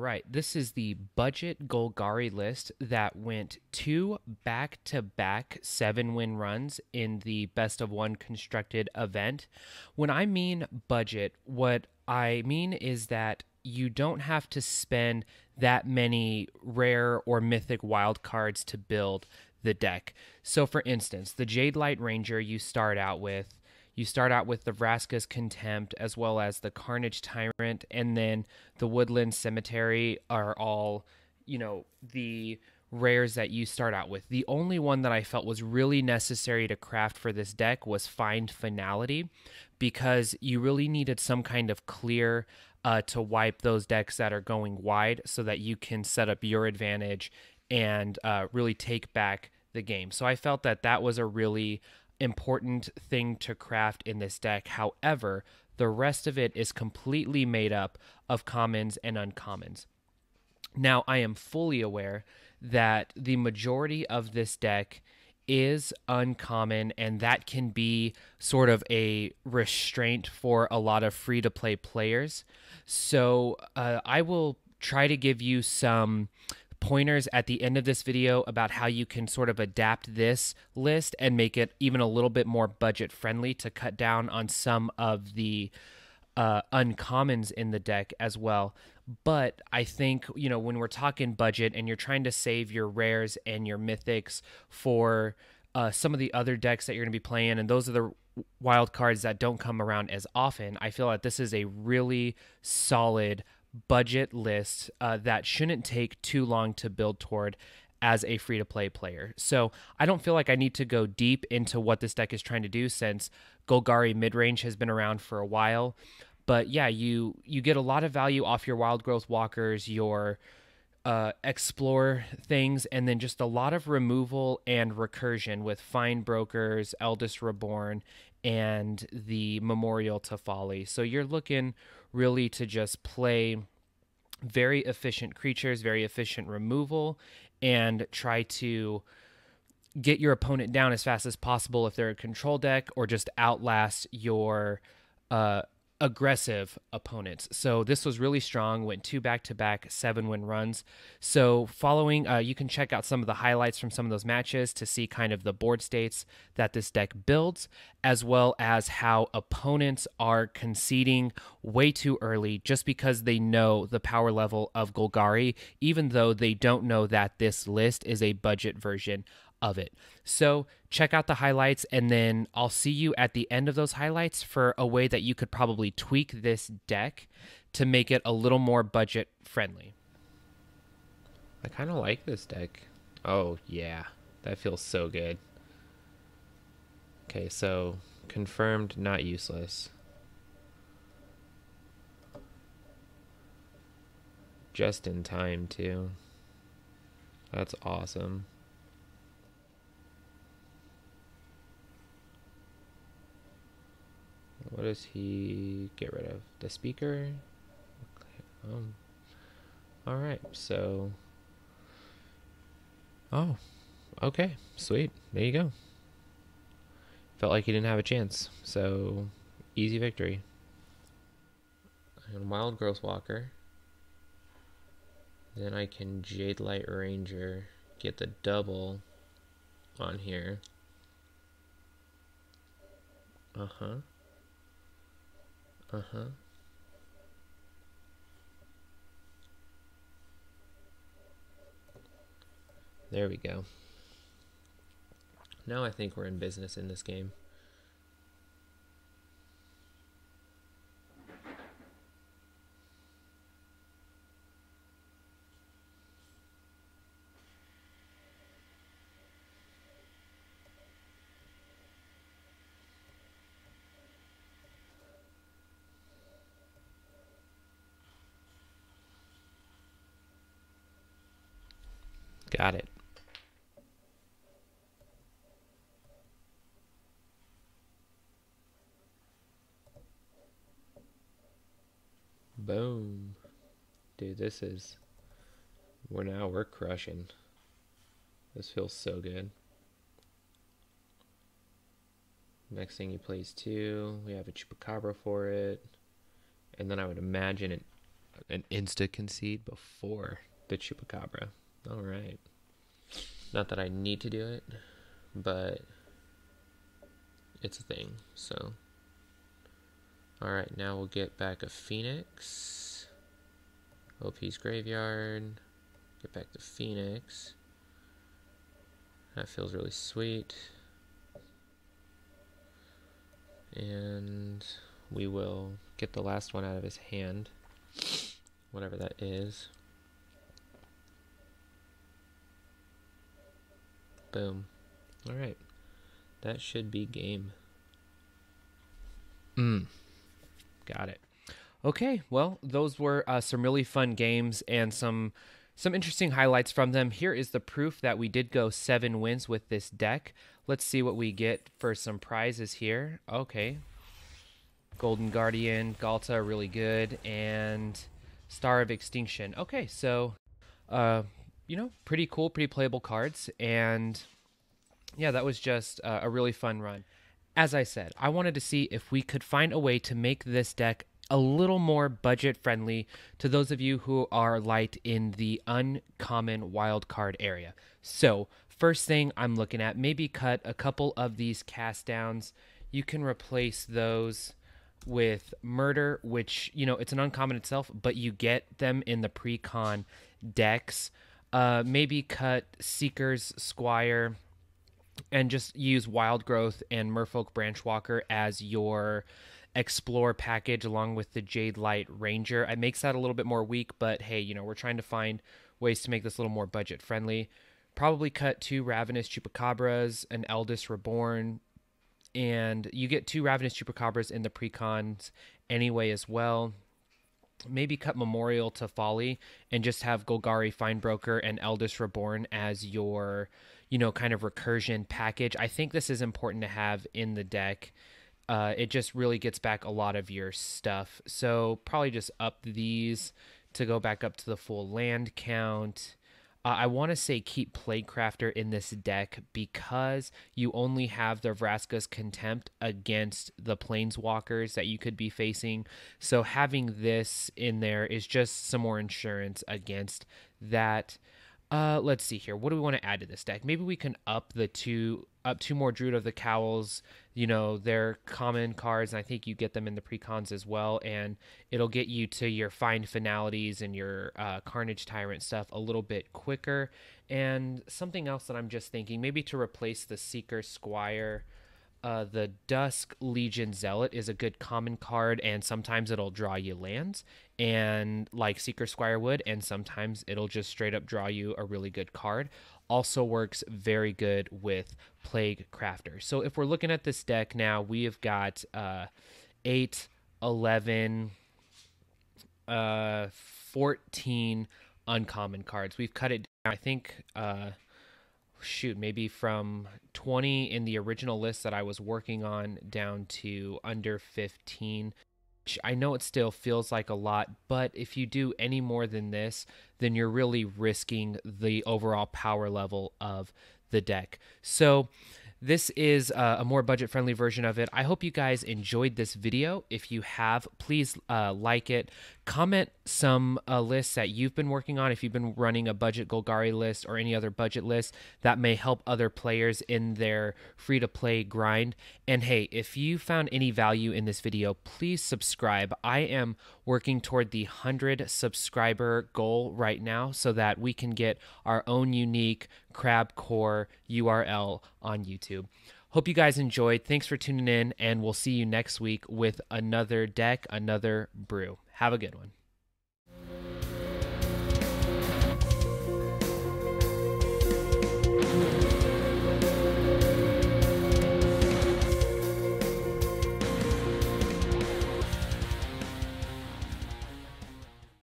right, this is the budget Golgari list that went 2 back-to-back 7-win runs in the best of one constructed event. When I mean budget, what I mean is that you don't have to spend that many rare or mythic wild cards to build the deck. So for instance, the Jade Light Ranger you start out with the Vraska's Contempt as well as the Carnage Tyrant, and then the Woodland Cemetery are all, the rares that you start out with. The only one that I felt was really necessary to craft for this deck was Find Finality, because you really needed some kind of clear to wipe those decks that are going wide so that you can set up your advantage and really take back the game. So I felt that that was a really important thing to craft in this deck. However, the rest of it is completely made up of commons and uncommons. Now, I am fully aware that the majority of this deck is uncommon, and that can be sort of a restraint for a lot of free to play players. So, I will try to give you some pointers at the end of this video about how you can sort of adapt this list and make it even a little bit more budget friendly to cut down on some of the uncommons in the deck as well. But I think, when we're talking budget and you're trying to save your rares and your mythics for some of the other decks that you're going to be playing, and those are the wild cards that don't come around as often, I feel like this is a really solid budget list that shouldn't take too long to build toward as a free-to-play player. So I don't feel like I need to go deep into what this deck is trying to do, since Golgari Midrange has been around for a while. But yeah, you get a lot of value off your Wild Growth Walkers, your explore things, and then just a lot of removal and recursion with Find Brokers, Eldest Reborn, and the Memorial to Folly. So you're looking really to just play very efficient creatures, very efficient removal, and try to get your opponent down as fast as possible if they're a control deck, or just outlast your aggressive opponents. So this was really strong, went 2 back-to-back 7-win runs. So following, you can check out some of the highlights from some of those matches to see kind of the board states that this deck builds, as well as how opponents are conceding way too early just because they know the power level of Golgari, even though they don't know that this list is a budget version of it. So check out the highlights, and then I'll see you at the end of those highlights for a way that you could probably tweak this deck to make it a little more budget friendly. I kind of like this deck. Oh yeah, that feels so good. Okay, so confirmed, not useless. Just in time too. That's awesome. What does he get rid of? The speaker? Okay. Alright, so... Oh, okay, sweet. There you go. Felt like he didn't have a chance, so easy victory. And Wild Growth Walker. Then I can Jade Light Ranger, get the double on here. Uh-huh. There we go. Now I think we're in business in this game. Got it. Boom. Dude, this is... we're crushing. This feels so good. Next thing he plays 2. We have a Chupacabra for it. And then I would imagine an insta-concede before the Chupacabra. All right. Not that I need to do it, but it's a thing, so. All right, now we'll get back a Phoenix. OP's Graveyard. Get back to Phoenix. That feels really sweet. And we will get the last one out of his hand, whatever that is. Boom. All right. That should be game. Got it. Okay, well, those were some really fun games and some interesting highlights from them. Here is the proof that we did go 7 wins with this deck. Let's see what we get for some prizes here. Okay. Golden Guardian, Galta, really good, and Star of Extinction. Okay, so, you know, pretty cool, pretty playable cards, and yeah, that was just a really fun run. As I said, I wanted to see if we could find a way to make this deck a little more budget friendly to those of you who are light in the uncommon wild card area. So first thing I'm looking at, maybe cut a couple of these cast downs. You can replace those with Murder, which, you know, it's an uncommon itself, but you get them in the pre-con decks. Maybe cut Seeker's Squire and just use Wild Growth and Merfolk Branchwalker as your Explore package along with the Jade Light Ranger. It makes that a little bit more weak, but hey, you know, we're trying to find ways to make this a little more budget friendly. Probably cut 2 Ravenous Chupacabras, an Eldest Reborn, and you get 2 Ravenous Chupacabras in the precons anyway as well. Maybe cut Memorial to Folly and just have Golgari Findbroker and Eldest Reborn as your, you know, kind of recursion package. I think this is important to have in the deck. It just really gets back a lot of your stuff. So probably just up these to go back up to the full land count. I want to say keep Plaguecrafter in this deck because you only have the Vraska's Contempt against the Planeswalkers that you could be facing. So having this in there is just some more insurance against that. Let's see here. What do we want to add to this deck? Maybe we can up 2 more Druid of the Cowls. You know, they're common cards, and I think you get them in the precons as well, and it'll get you to your Find Finalities and your Carnage Tyrant stuff a little bit quicker. And something else that I'm just thinking, maybe to replace the Seeker Squire, the Dusk Legion Zealot is a good common card, and sometimes it'll draw you lands, and like Seeker Squire would, and sometimes it'll just straight up draw you a really good card. Also works very good with Plaguecrafter. So if we're looking at this deck now, we have got 8, 11, 14 uncommon cards. We've cut it down, I think, maybe from 20 in the original list that I was working on down to under 15. I know it still feels like a lot, but if you do any more than this, then you're really risking the overall power level of the deck. So this is a more budget-friendly version of it. I hope you guys enjoyed this video. If you have, please like it. Comment some lists that you've been working on. If you've been running a budget Golgari list or any other budget list that may help other players in their free-to-play grind. And hey, if you found any value in this video, please subscribe. I am working toward the 100 subscriber goal right now so that we can get our own unique Crab Core URL on YouTube. Hope you guys enjoyed. Thanks for tuning in, and we'll see you next week with another deck, another brew. Have a good one.